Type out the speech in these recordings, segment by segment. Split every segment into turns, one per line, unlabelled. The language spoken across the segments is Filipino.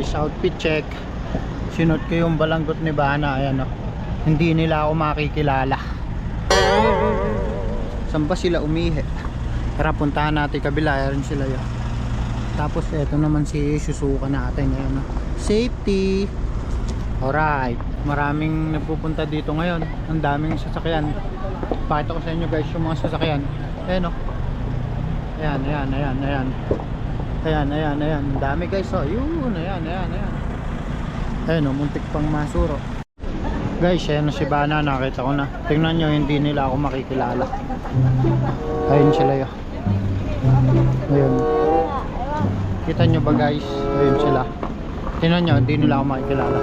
guys, outfit check. Sinot ko yung balanggot ni Bana. Ayan o. Hindi nila ako makikilala. Saan ba sila umihi? Tara, puntahan natin kabila. Ayan sila yun. Tapos eto naman si Suzuka natin. Ayan o. Safety. Alright. Maraming nagpupunta dito ngayon. Ang daming sasakyan. Pakita ko sa inyo guys yung mga sasakyan. Ayan o. Ayan. Ayan. Ang dami guys o. Yun. Ayan. Ayan o, muntik pang masuro. Guys, ayan na si Bana, nakita ko na. Tingnan nyo, hindi nila ako makikilala. Ayun sila yun. Ayun. Kita nyo ba guys? Ayun sila. Tingnan nyo, hindi nila ako makikilala.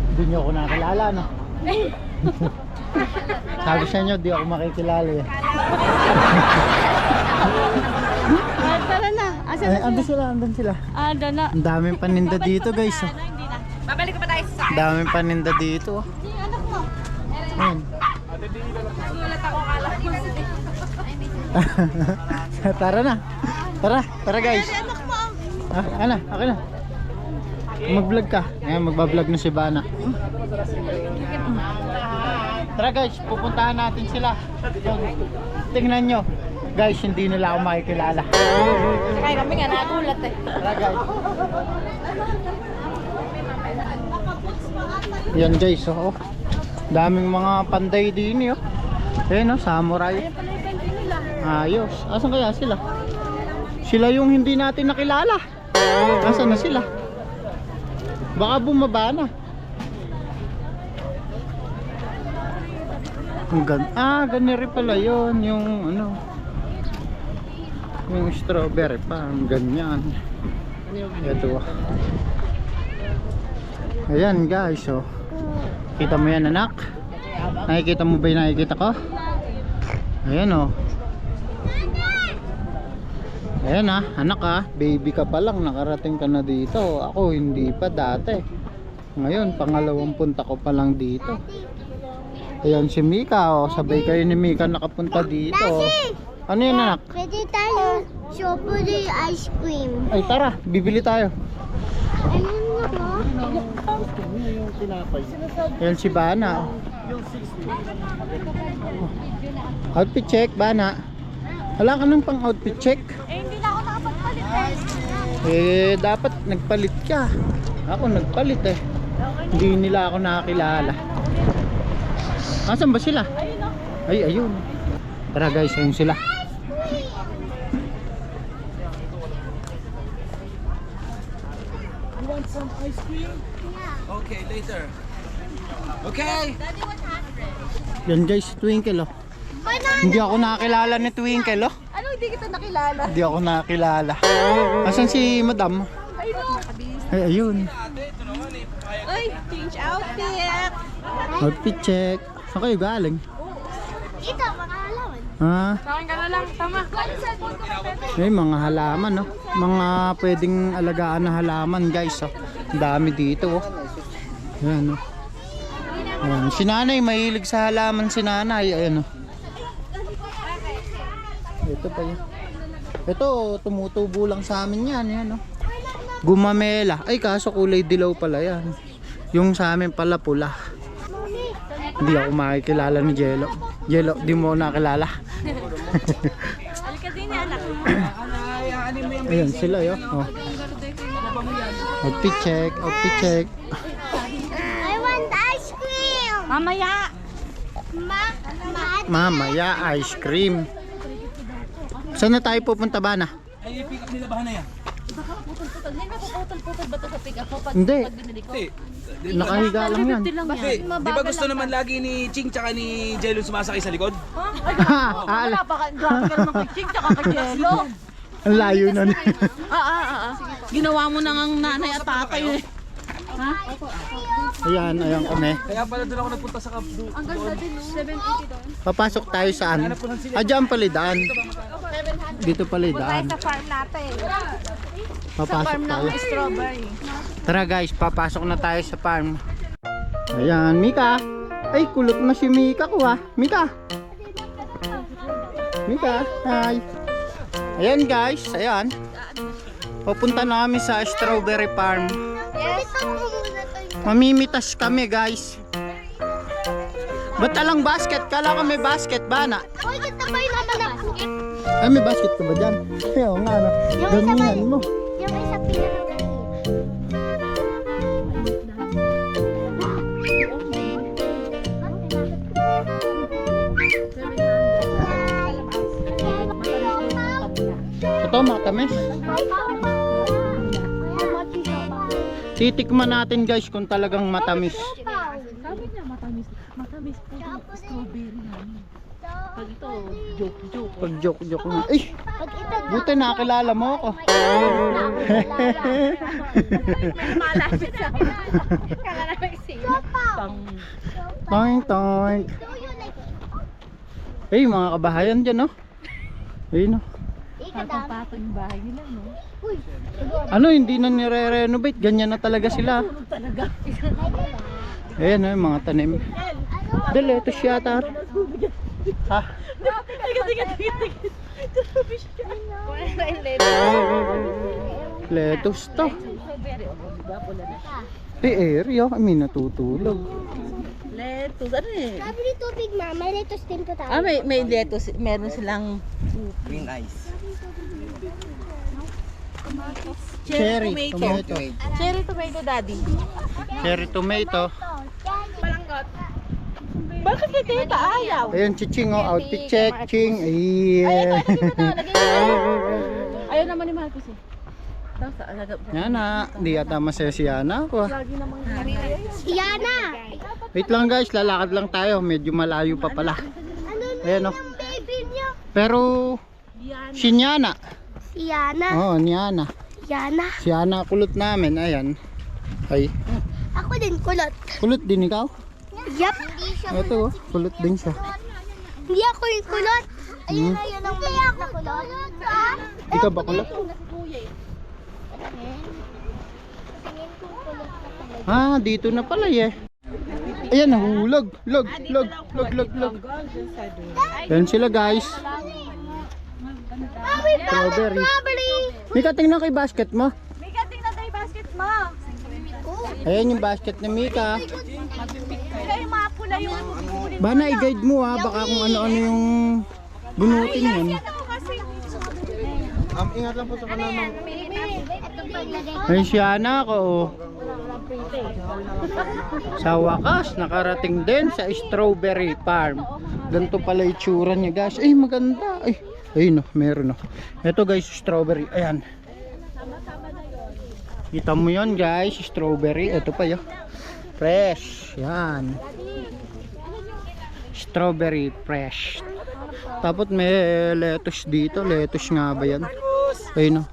Hindi nyo ako nakilala, no? Sabi sa inyo, di ako makikilala eh.
Tara na. Asa na
Ay, andun sila.
Andun na.
Ang daming paninda dito guys. Oh.
Hindi na. Babalik ka pa tayo sa
Ang daming paninda dito. Oh.
Yung anak mo.
Ayun.
Nagulat ako, kala ko.
Tara na. Tara guys.
Anak mo.
Ano? Okay na. Mag-vlog ka. Ngayon magbablog na si Bana. Tara guys, pupuntahan natin sila. Tingnan nyo. Guys, hindi nila ako makikilala.
Kaya kami nga nagulat eh.
Tara guys. Yan guys, oh. Daming mga panday din, oh. Ayan, oh, samurai. Ayos. Asan kaya sila? Sila yung hindi natin nakilala. Asan na sila? Baka bumaba na. Ganiri pala yun. Yung ano, yung strawberry pa. Ganyan. Ito. Ayan guys, oh. Kita mo yan anak? Nakikita mo ba yung nakikita ko? Ayan oh. Ayan anak baby ka pa lang, nakarating ka na dito. Ako hindi pa dati. Ngayon, pangalawang punta ko pa lang dito. Ayan si Mika, oh. Sabay kayo ni Mika nakapunta dito. Ano yan anak?
Pwede tayo strawberry ice cream.
Ay tara, bibili tayo.
Ayun mo.
Ayan si Bana. Outfit check, Bana. Wala ka nang pang outfit check?
Hindi na ako nakapagpalit eh.
Dapat nagpalit ka. Ako nagpalit eh. Hindi nila ako nakakilala. Asan ba sila? Ay, ayun. Tara guys, ayun sila.
You want some ice cream? Okay, later. Okay.
Yan guys, Twinkle oh. Hindi ako nakakilala ni Twinkle oh.
Ano hindi kita nakilala?
Hindi ako nakakilala. Asan si Madam? Ay, ayun.
Uy, change outfit.
Outfit check. Saan kayo galing?
Ito, makakalaman.
Ha?
Saan ka na lang, tama.
May mga halaman no. Mga pwedeng alagaan na halaman guys oh. Ang dami dito oh. Ayan oh. Ayan. Si nanay mahilig sa halaman si nanay. Ayan oh. Ito pa yun. Ito tumutubo lang sa amin yan. Ayan oh. Gumamela. Ay kaso kulay dilaw pala yan. Yung sa amin pala pula. Hindi ako makikilala ni Jello. Jello, di mo nakilala.
Halika din anak.
Ayan sila yo. Oh. Outfit check, outfit check.
I want ice cream. Mamaya.
Mamaya ice cream. Saan na tayo pupunta ba na?
Ay, pick up nila ba na yan?
Putol-putol. Hindi putol-putol ba ito sa pick up mo?
Hindi.
Hindi.
Nakahiga lang yan.
Hindi. Di ba gusto naman lagi ni Ching tsaka ni Jello sumasakay sa likod?
Ala,
Grabe ka naman kay Ching tsaka kay Jello.
ang layo na niya.
Ginawa mo na ng nanay at tatay eh. Ha?
Ayan, ayan kami.
Kaya pala doon ako nagpunta sa Kapdo.
Ang ganda din, no? 780 doon.
Papasok tayo saan? Diyan pala yung daan. Dito pala yung daan.
Sa farm natin.
Papasok tayo.
Strawberry.
Tara guys, papasok na tayo sa farm. Ayan, Mika. Ay, kulot na si Mika ko ha. Mika. Mika, hi. Ayan guys, ayan. Pupunta na kami sa strawberry farm.
Yes.
Mamimitas kami guys. Ba't alang basket? Kala ko may basket ba na?
Uy, kita ba yung naman ako?
Ay, may basket ka ba dyan? Ay, oo nga na. Damihan mo.
Yung isa pinanagaling.
Ito, matamis. Titikman natin guys kung talagang matamis.
Sabi niya, matamis. Matamis po yung strawberry namin. Pag ito, joke.
Pag joke na. Ay,
Pag ito,
buti nakilala mo ako.
Malapit sa akin. Kala na may siya.
Toink, toink. Ay, mga kabahayan dyan, no? Ayun, no?
Patong-patong yung bahay nila, no?
Uy,
Ano, hindi na nire-renovate. Ganyan na talaga sila.
Talaga.
Ayan, no, yung mga tanim. Dali, ito siya, tar. Ha? Lettuce to. Eh, area. May natutulog.
Lettuce, ano eh?
sabi ni Tubig Ma, may lettuce din po tayo.
Ah, may lettuce. Meron silang
Green ice.
Cherry tomato.
Cherry tomato, daddy.
Cherry tomato.
Bakit kay tita ayaw?
Ayun, chiching, oh. Outfit check, ching.
Ay, ito,
Ay.
lagay mo na, lagay mo. Ayaw naman ni Marcos eh. Tapos,
Yan na. Hindi yata masaya si Yana ako.
lagi namang
Yana!
Wait lang guys, lalakad lang tayo. Medyo malayo pa pala.
Ano na
Ayan, oh.
yung baby niya?
Pero, si Yana.
Si Yana.
Oo, ni Yana.
Yana.
Si Yana kulot namin. Ayan. Ay,
Ako din kulot.
kulot din ikaw?
Yup. Hindi siya
Ito, oh. Kulot din siya.
Hindi ako yung kulot. Ayun na yun ang maliit na kulot.
Ikaw ba kulot? Ah, dito na pala eh. Ayan, nahulog. Log. Ayan sila guys. Strawberry. Mika, tingnan kay basket mo.
Mika, tingnan tayo basket mo.
Ayan yung basket ni Mika.
Kaya yung mga pula yung bubulin.
Bana, i-guide mo ha. Baka kung ano-ano yung bunutin yan. Ingat lang po sa kanan. Ay, siya na ako. Oh. Sa wakas, nakarating din sa strawberry farm. Ganito pala itsura niya guys. Ay, maganda. Ay, ayun, oh, meron. Oh. Ito guys, strawberry. Ayan. Kita mo yun guys, strawberry. Ito pa yun. Fresh. Yan. Strawberry fresh. Tapos may lettuce dito. Lettuce nga ba yan? Ayun, oh.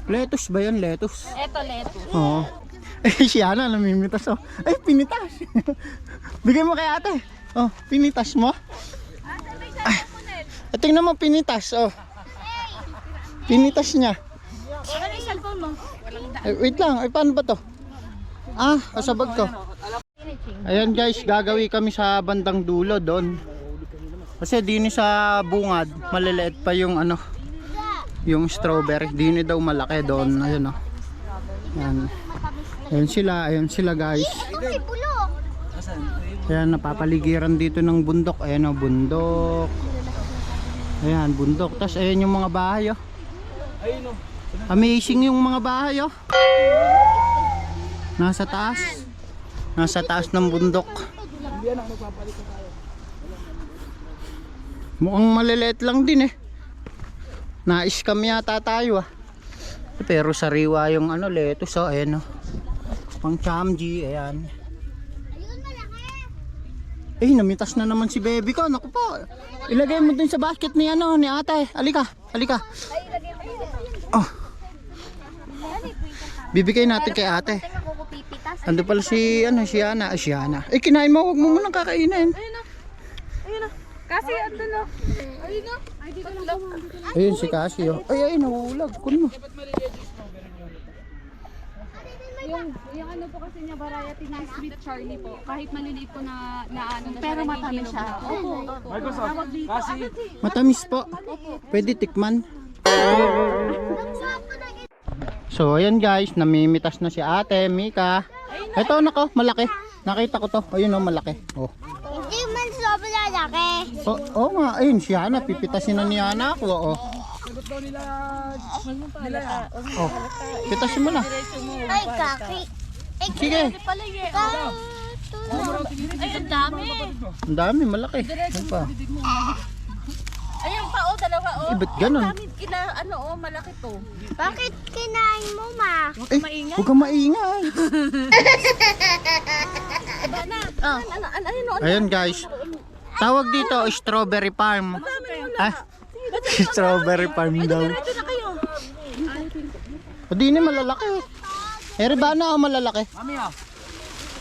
Lettuce ba yan? Lettuce?
Eto, lettuce.
Oo. Eh, siya na, namimitas, oh. Ay, pinitas. Bigay mo kay ate. Oh, pinitas mo. Ay, tingnan mo, pinitas, oh. Pinitas niya.
Ano yung cellphone mo?
Ay, wait lang, ay, paano ba to? Ah, kasabag ko. Ayan guys, gagawi kami sa bandang dulo doon. Kasi dini sa bungad, maliliit pa yung ano, yung strawberry. Dini daw malaki doon. Ayun, oh. Ayan. Ayan sila guys.
Ito si Bulok.
Ayan, napapaligiran dito ng bundok. Ayan, oh, bundok. Ayan, bundok. Tapos ayan yung mga bahay, oh. Amazing yung mga bahay, oh. Nasa taas. Nasa taas ng bundok. Mukhang maliliit lang din eh. Na-scam yata tayo ah. Pero sariwa yung ano, lettuce, oh. Ayan, oh. Pang chamji, ayan. Eh, namitas na naman si baby ko. Naku po. Ilagay mo dun sa basket ni ano, ni ate. Alika, alika. Oh. Bibigay natin kay ate. Ando pala si ano, si Ana. Si Ana. Eh, kinain mo, huwag mo munang kakainin.
Ayun na. Kasi ando na. Ayun na. Ay, dito na.
Ayun si Casio. Ay, nahulog. Kunin mo.
Yung ano po kasi niya variety ng Sweet Charlie po. Kahit maliliit po na ano na
Pero
siya,
matamis siya.
Opo. Tawag dito.
Matamis po. Pwede tikman. So ayan guys, namimitas na si ate Mika. Ito nako, malaki. Nakita ko to. Ayun oh, malaki. Oh.
Hindi man sobrang laki.
Oh nga, ayun si Hana, pipitasin na ni Hana ako. Oh. Oh. Pitasin mo na.
Ay, kaki.
Sige.
Ay, ang dami.
Ang dami, malaki. Ano pa?
Ayun pa, oh, dalawa, oh.
Ba't ganun?
Dami, ano, oh, malaki to.
Bakit kinain mo, ma?
Eh, huwag kang maingay. Ayan guys. Tawag dito, strawberry farm. Ah? Strawberry farm daw.
Ito na kayo.
O di na malalaki. Erebana o malalaki?
Mami ah.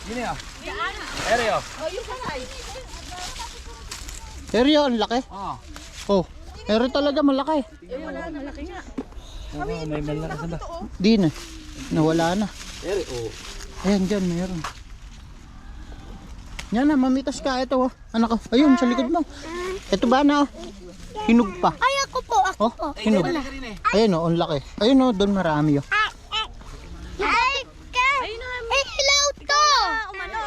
Gini ah. Ere ah.
Eryo, ang laki.
Ah.
Oh, ere talaga malaki.
May malakas na ba?
Di na. Nawala na.
Ere oh.
Ayan dyan, meron. Yan na, mamitas ka. Ito oh. Anak ko. Ayun, sa likod mo. Ito ba na oh. Hinog pa.
Ay, ako po.
Oh, hinog. Ayun oh, ang laki. Ayun oh, doon marami oh.
Ay, hilaw to.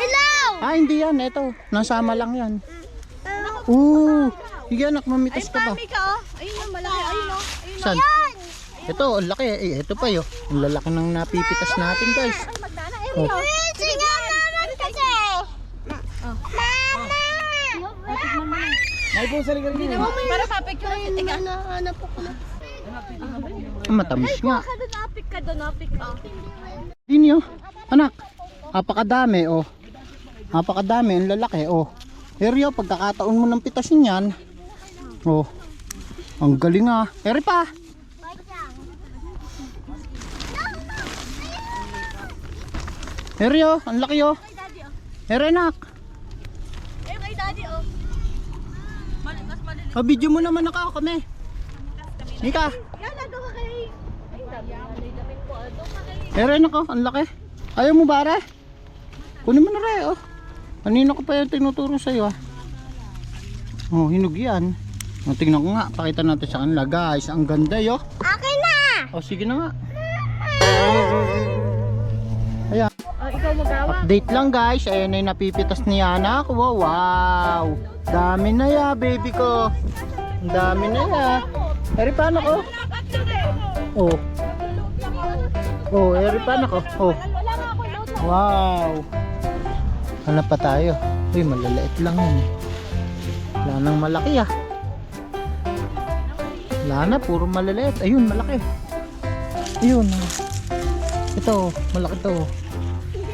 Hilaw.
Ah, hindi yan. Ito. Nasama lang yan. Sige anak, mamitas ka ba?
Mika, oh. Ayun ang malaki. Ayun, oh. Ayun.
Saan? Ito, ang laki. Eh, ito pa yun. Ang lalaki ng napipitas natin guys. Oh.
Sige, naman kasi. Mama.
May po sa ligar gini.
Para papicture natin. Teka.
Nahanap ako na.
Matamis nga.
Napik ka doon, napik ka.
Dini oh. Anak, napakadami oh. Napakadami, ang lalaki oh. Eryo, pagkakataon mo ng pitasin yan. Oh. Ang galing ah. Eri pa. Eryo, ang laki oh. Eri anak.
Ayun kay daddy, oh. Mas maliliit.
Oh, video mo naman ako kami. Mika.
Yan, ano ka kay... Ay, dami. Dami po. Ano ka kay...
Eri anak oh, ang laki. Ayaw mo ba re? Kunin mo na re oh. Kanina ko pa yung tinuturo sa'yo ah. Oh, hinog yan. Oh, tingnan ko nga, pakita natin sa kanila guys. Ang ganda yo.
Akin na.
Oh, sige na nga. Ayan.
ikaw magawa.
Update lang guys. Ayan na yung napipitas ni Yana. Wow, wow. Dami na ya, baby ko. Ang dami na ya. Eri paano ko? Oh. Oh, eri paano ko? Oh. Wow. Hanap pa tayo. Uy, malaliit lang yun. Wala nang malaki ah. Wala na, puro malaliit. Ayun, malaki. Ayun. Ito, malaki to.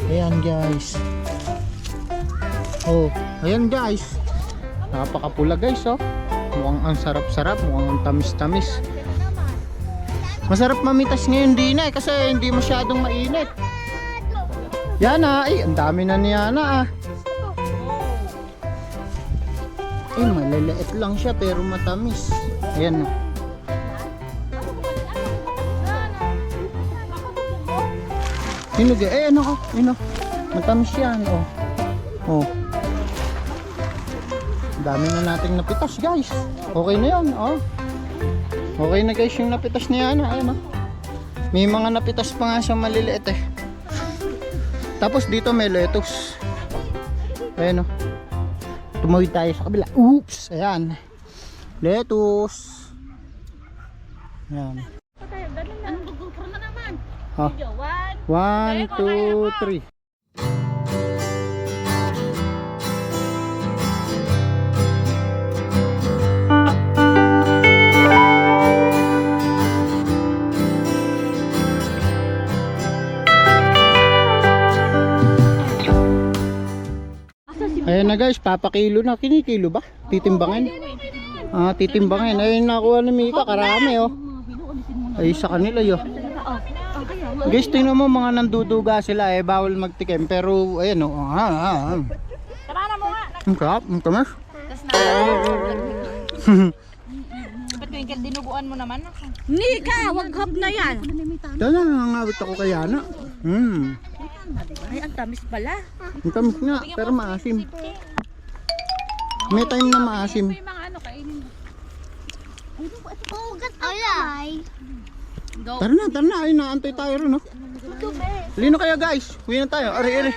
Ayan guys. Oh, ayan guys. Napakapula guys oh. Mukhang ang sarap-sarap, mukhang ang tamis-tamis. Masarap mamitas ngayon din eh kasi hindi masyadong mainit. Yana, ay ang dami na ni Yana ah. Ay maliliit lang siya pero matamis. Ayan oh. Hinog eh, ano ko, ano, matamis yan oh. Oh. Dami na nating napitas guys. Okay na yan oh. Okay na guys yung napitas niya na. Ayan oh. May mga napitas pa nga siyang maliliit eh. Tapos dito may lettuce. Ayan oh. Tumawid tayo sa kabila. Oops. Ayan. Lettuce. Ayan.
Anong gugupro na naman?
Ha?
Video,
1, 2, 3. Ayan na guys, papakilo na. Kinikilo ba? Titimbangin? Ah, titimbangin. Ayun nakuha ni Mika, karami oh. Ay sa kanila yo. Guys, tingnan mo mga nanduduga sila eh. Bawal magtikim. Pero ayan oh.
Tara mo nga.
Ang sarap, ang tamis.
Ba't yung dinuguan mo naman ako? Nika, wag hap na yan.
Dala, nangangawit ako kay Yana.
Ay, ang tamis pala.
Ang tamis nga, pero maasim. May time na maasim.
May mga ano kainin.
Ugat na kamay.
Tara na, ay naantay tayo rin, no? Lino kaya guys, uwi na tayo, ari.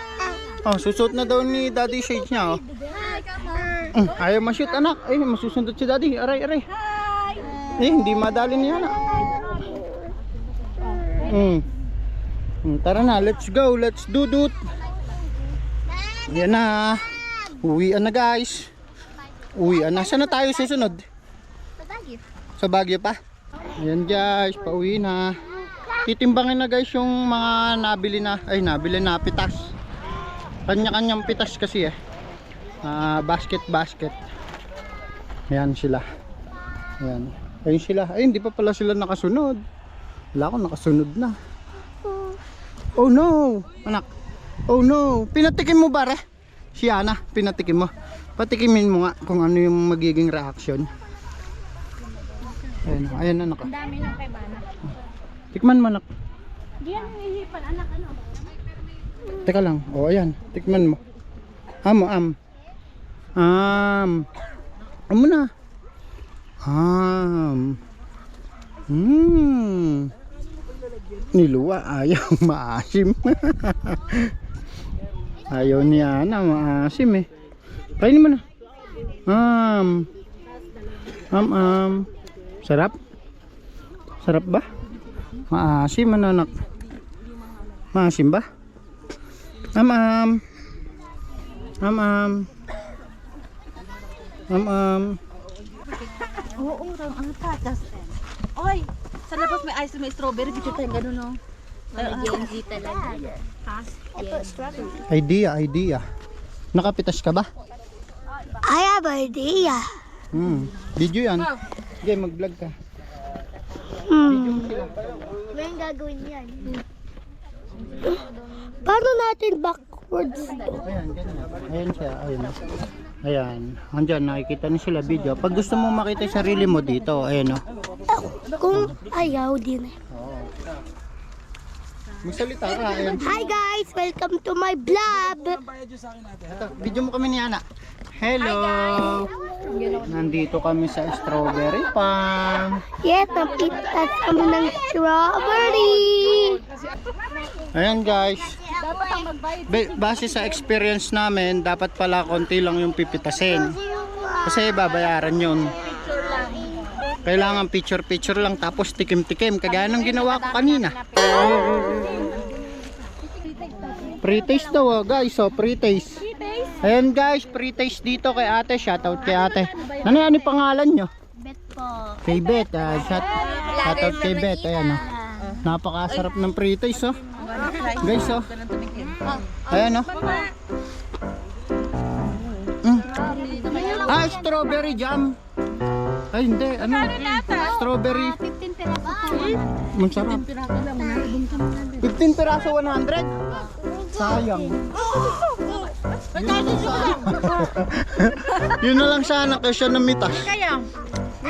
Oh, susot na daw ni Daddy Shades niya, oh. Ayaw ma-shoot anak, masusundot si Daddy, aray. Hindi madali niya na. Tara na, let's go, let's do it. Yan na, uwian na guys. Uwian na, saan na tayo susunod? Sa Baguio pa? Ayan guys, pauwi na. Titimbangin na guys yung mga nabili na pitas. Kanya-kanyang pitas kasi basket. Ayan sila. Ayan. Ayun sila. Ay, hindi pa pala sila nakasunod. Wala ko, nakasunod na. Oh no! Anak. Oh no! Pinatikim mo ba, re? Si Ana, pinatikim mo. Patikimin mo nga kung ano yung magiging reaction. Ayan anak.
Ang dami ng kay Bana.
Tikman mo anak.
Diyan hihipan anak ano.
Teka lang. O ayan, tikman mo. Am mo na. Niluwa, ayaw maasim. Ayaw niya na maasim Kainin mo na. Sarap? Sarap ba? Maasim anak. Maasim ba?
Oo, ang tatas. Oy, sa labas may ice cream, may strawberry. Picture tayo gano'n, no?
Gen Z talaga.
Idea. Nakapitas ka ba?
I have idea.
Video yan. Okay, mag-vlog ka.
Ngayon gagawin yan. Paano natin backwards to?
Ayan, ganyan. Ayan siya, ayan. Andyan, nakikita na sila video. Pag gusto mo makita yung sarili mo dito, ayan o.
Kung ayaw din.
Magsalita ka, ayan.
Hi guys! Welcome to my vlog!
Ito, video mo kami ni Ana. Hello! Nandito kami sa strawberry farm.
Yes, napitas kami ng strawberry!
Ayan guys. Base sa experience namin, dapat pala konti lang yung pipitasin. Kasi babayaran yun. Kailangan picture lang tapos tikim-tikim. Kagaya ng ginawa ko kanina. Pre-taste daw guys, pre-taste. Ayan guys, pre-taste dito kay ate. Shoutout kay ate. Ano yan yung pangalan nyo?
Bet po.
Kay Beth. Shoutout kay Beth. Ayan napakasarap ng pre-taste guys ayan strawberry jam. Ay hindi, strawberry.
15 pesos po.
Masarap. 15 piraso 100? Sayang. Yun na lang sana kasi siya namitas.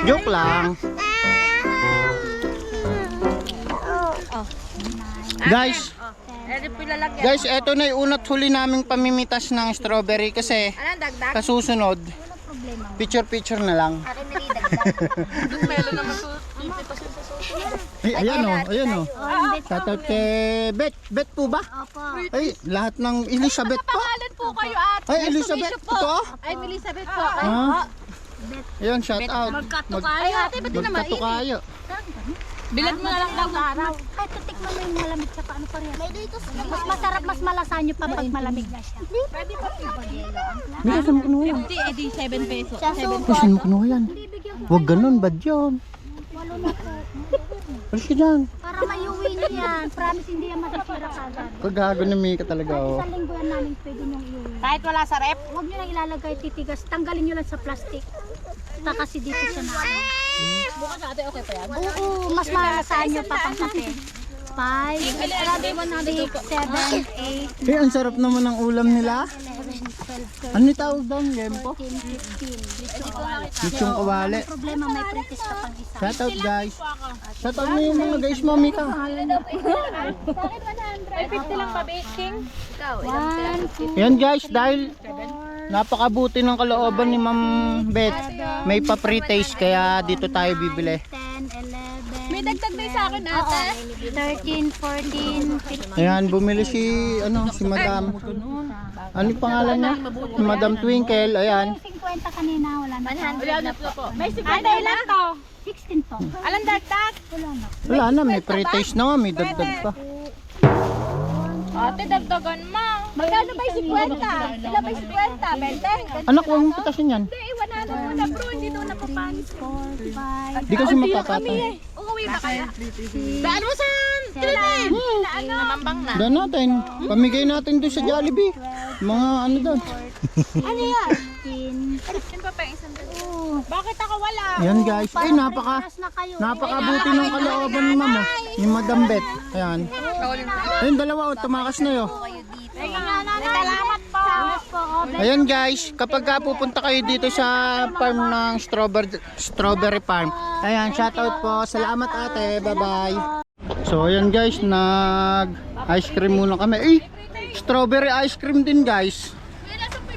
Joke lang. Guys, eto na yung unat huli naming pamimitas ng strawberry kasi kasusunod picture na lang. Ay, ayan o. Shoutout kay Bet po ba? Ay, lahat ng Elizabeth po.
Pangalan po kayo at
Ay, Elizabeth po.
I'm Elizabeth po.
Ayan, shoutout. Magkatukayo.
Bilag mo na lang daw sa araw.
Kahit tutikman mo yung malamig sa paano pa rin. Mas masarap, mas malasan nyo pa pag malamig na siya. Pwede pa
Mira, saan mo kinuha yan?
50, edi 7 pesos.
Sa
Ay,
super.
saan mo kinuha yan? Huwag ganun, bad yun.
Walo na po.
Alis ka dyan.
Para mayuwi niyo yan. Promise hindi yan masasira kagad.
Paggago na Mika talaga
Isang linggo yan namin pwede niyong iuwi.
Kahit wala sa rep.
Huwag niyo lang ilalagay titigas. Tanggalin niyo lang sa plastic. Basta kasi dito siya na.
Bukas sa ate, okay pa yan?
Oo, mas malasahan niyo pa pang kape. 5, 6, 7, 8,
Eh, ang sarap naman ng ulam nila.
11, 12,
Ano yung tawag doon? Lempo?
14, 15.
Lechong kawali.
Ang problema, may pretis ka pang isa.
Shoutout guys. Shoutout mo yung mga guys mo, Mika.
Ay, 50 lang pa, baking.
1, 2,
Yan guys, dahil napakabuti ng kalooban ni Ma'am Beth. May pa-pre-taste kaya dito tayo bibili.
10, 11.
May dagdag na sa akin, ate.
13, 14, 15.
Ayan, bumili si Madam. Ano yung pangalan niya? Si Madam Twinkle, ayan.
50 kanina, wala na.
100 na po. May 50 ilan to?
16 to.
Alang dagdag?
Wala na.
Wala na, may pre-taste na nga, may dagdag pa.
Ate, dagdagan mo. Magkano ba yung 50? Sila ba yung 50? 20?
Anak, huwag mo pitasin yan.
Hindi, 100 muna bro. Hindi doon napapanis.
4, 5,
Di kasi magpapatay.
Uuwi ba kaya? Daan mo saan? Trinay! Namambang na.
Daan natin. Pamigay natin doon sa Jollibee. Mga ano doon.
Ano yan?
15.
Yan pa pa yung isang Bakit ako wala?
Yan guys. Eh,
Oras na kayo.
napakabuti ng kalooban ni Mama. Ni Madam Beth. Ayan. Ayun, dalawa. Tumakas na yun.
Salamat po.
Ayan guys, kapag ka pupunta kayo dito sa farm ng strawberry farm. Ayan, shoutout po. Salamat ate. Bye-bye. So ayan guys, nag-ice cream muna kami. Eh, strawberry ice cream din guys.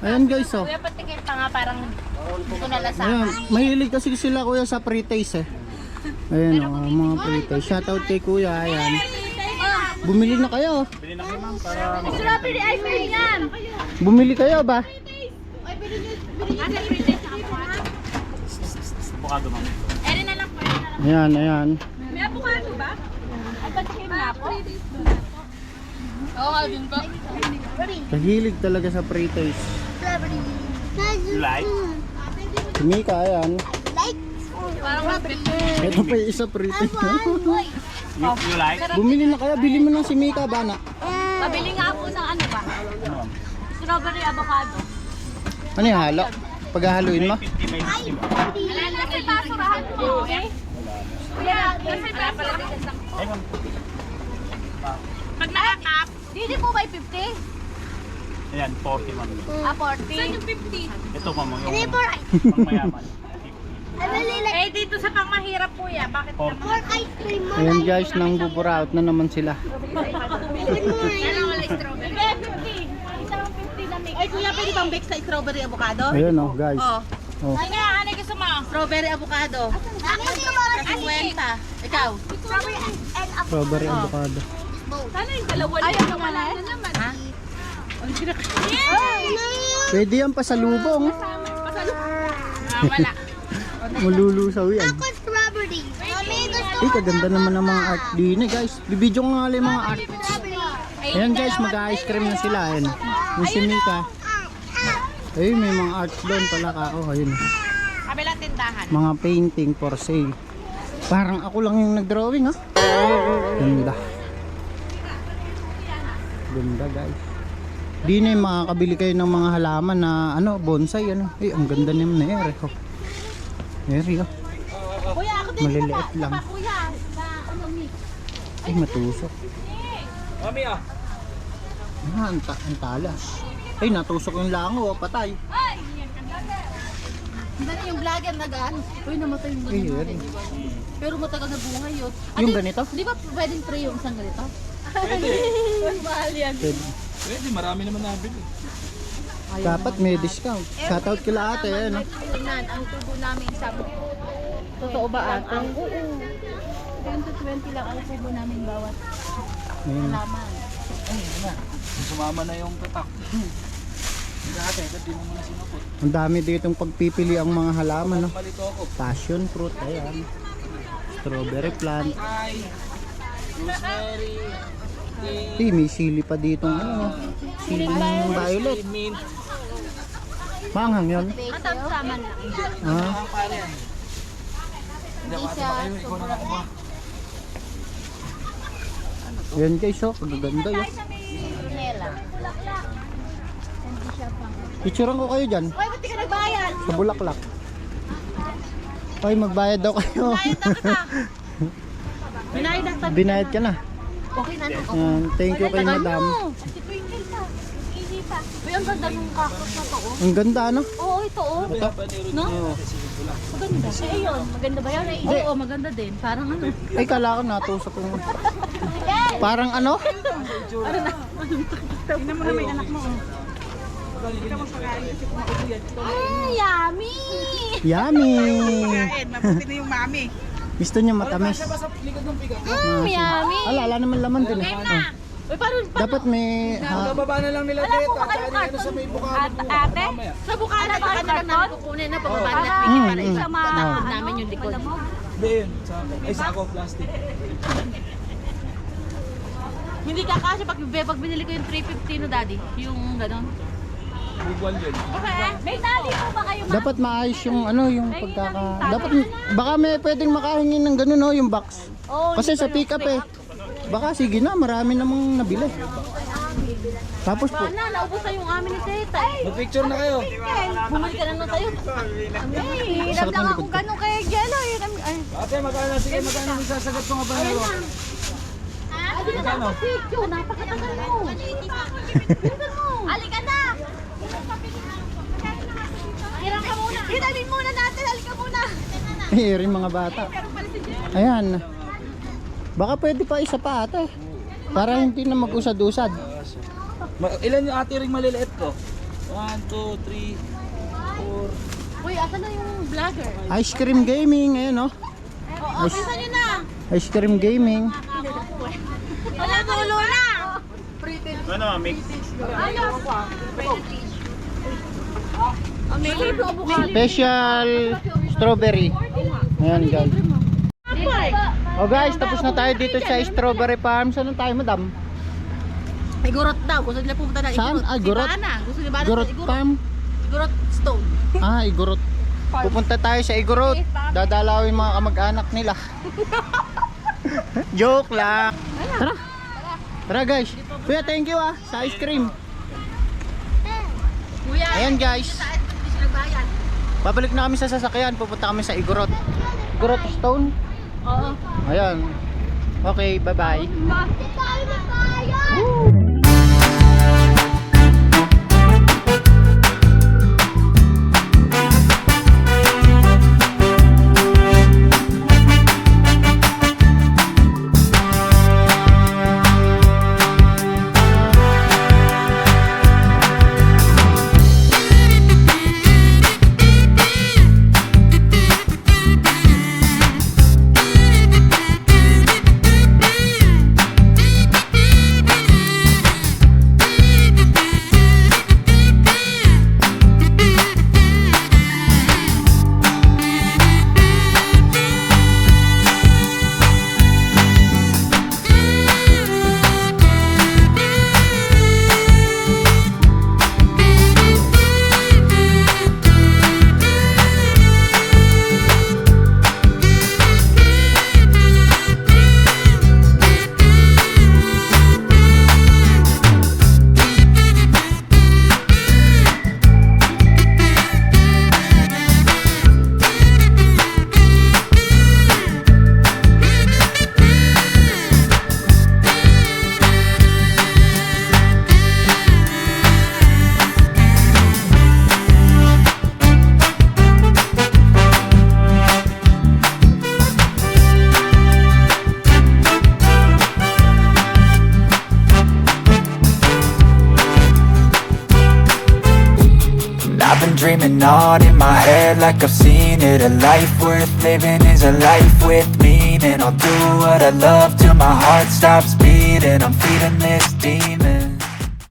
Ayan guys, oh.
Kuya, patikit pa nga parang hindi ko nalasa.
Ayan, mahilig kasi sila kuya sa pre-taste eh. Ayan oh, mga pre-taste. Shoutout kay kuya, ayan. Bumili na kayo.
Strawberry ice cream yan.
Bumili kayo ba?
Eri na lang po.
Ayan, ayan.
May avocado ba? Ay, patikim nga po. Oo nga din po.
Kahilig talaga sa pre-taste. Si Mika, ayan.
Parang
Ito pa yung isa pre-taste. Bumili na kaya, bili mo ng si Mika, bana.
Pabili nga po ng ano ba? Strawberry avocado.
Ano yung halo? Paghahaluin mo?
Kasi basurahan po. Okay? Kuya, kasi basurahan. Pag nakakap, hindi po ba 50?
Ayan, 40 man.
40? Saan yung 50?
Ito pa mo yung pangmayaman.
Eh, dito sa pangmahirap po yan. Bakit naman?
Ayan guys, nang buburaot na naman sila.
Yan ang wala strawberry. Eh, 50. Isang 50 na mix. Ay, kuya, pwede bang mix sa strawberry avocado?
Ayan oh guys. Oh.
Ay, nga, ano gusto mo? Strawberry avocado. Kasi 50. Ikaw? Strawberry and
Strawberry avocado.
Sana yung dalawa na yung wala na naman. Ha?
Pwede yan pasalubong.
Wala.
Malulusaw yan.
Strawberry.
Eh, kaganda naman ng mga art din eh guys. Bibidyo ko nga lang yung mga art. Ayan guys, mag-ice cream na sila. Ayan. Yung si Mika. Eh, may mga art doon pala ka. Oh, ayun.
Kabilang tindahan.
Mga painting for sale. Parang ako lang yung nag-drawing ha. Ganda. Ganda guys. Di na yung makakabili kayo ng mga halaman na ano, bonsai ano. Eh, ang ganda naman na ere. Oh. Ere oh.
Kuya, ako din.
Maliliit lang.
Kuya, ano mix?
Ay, matusok.
Mami ah.
Ah, ang talas. Ay, natusok yung lango. Oh, patay.
Hindi na yung vlogger nagaan. Uy, namatay yung
Ay,
ganun.
ere.
Pero matagal na bunga yun.
Yung ganito?
Di ba pwedeng pre yung isang ganito?
Pwede.
Mahal yan.
Pwede.
Pwede, marami naman nabili.
Dapat may discount. Shoutout kila ate. Ano?
Ang tubo namin sa totoo ba ate? Oo. 10 to 20 lang ang tubo namin bawat
Ayun.
laman.
Ay, na. Sumama na yung tatak. Dati, di mo muna sinupot.
Ang dami ditong pagpipili ang mga halaman. No?
Malito ako.
Passion fruit. Ayan. Strawberry plant.
Ay, rosemary,
Eh, may sili pa dito. Ano? Sili ng violet.
mint.
Manghang yun.
Matamtaman lang.
Ah,
Ang pare yan. Hindi ako ate ba kayo? Ikaw na nakuha.
yan guys. Oh, kagaganda yun. Picturean ko kayo dyan.
Uy, ba't di ka nagbayad?
Sa Bulaklak. Hoy, magbayad daw kayo.
Binayad na
Binayad ka na.
Okay na.
Yan, thank you kay madam.
Si Twinkle pa. Easy
Uy, ang ganda nung cactus na to, oh.
Ang ganda, ano?
Oo, ito, oh. No? Maganda. Eh, yun. Maganda ba yan? Oo, maganda din. Parang ano.
Ay, kala ko natusok ko. Parang ano?
Tingnan mo na may anak mo, oh.
Yummy!
Yummy!
Mabuti na yung mami.
Gusto niya matamis.
Yummy!
Ala naman laman din. Eh.
Uy, parang
Dapat may...
Bababa na lang nila dito. At saan ano sa may bukana po.
Ate?
sa bukana pa ka na lang namin kukunin na pababa na
Mm,
pingin para
mm.
isa matapos namin yung likod.
Hindi yun. Ay, sako, plastic.
Hindi ka kasi pag binili ko yung 350 no, daddy. Yung gano'n.
Bugwal yun.
May tali po ba kayo?
Dapat maayos yung ano, yung pagkaka... Dapat, baka may pwedeng makahingi ng gano'n, no, yung box. Kasi sa pick up eh. Baka sige na, marami namang nabili. Tapos po,
Na, naubos na yung amin ni Teta.
Mag-picture na kayo.
Bumalik ka na lang tayo.
sakit ng likod ko.
Gano'n kay Jello? Ay,
Ate, magkano? Sige, magkano yung sasagot ko nga ba na? Magkano?
Picture, napakatagal mo.
halika na! Hirang ka muna. Hinalin muna natin. Halika muna.
rin mga bata. Ayan. Baka pwede pa isa pa ate. Para hindi na mag-usad-usad.
Ilan yung ate ring maliliit ko? 1, 2, 3, 4.
Uy, asan na yung vlogger?
Ice cream gaming, ayan oh. Ice,
Saan yun na?
ice cream gaming.
Wala tulo na.
Special strawberry. Ayan guys. Oh guys, tapos na tayo dito sa Strawberry Farm. Saan na tayo, madam?
Igorot daw. Gusto nila pumunta na
Saan?
Igorot.
Ah, Igorot?
Si Bana. Gusto ni Bana
Igorot
sa Igorot.
Farm?
Igorot Stone.
Ah, Igorot. Pupunta tayo sa Igorot. Dadalawin mga kamag-anak nila. Joke lang. Tara. Tara guys. Kuya, thank you ah sa ice cream.
Kuya,
Ayan guys.
saan hindi siya nagbayad?
Babalik na kami sa sasakyan. Pupunta kami sa Igorot. Igorot Stone.
Oo.
Ayan. Okay, bye-bye.
Bakit tayo na tayo?
I've been dreaming on in my head like I've seen it. A life worth living is a life with meaning. I'll do what I love till my heart stops beating. I'm feeding this demon.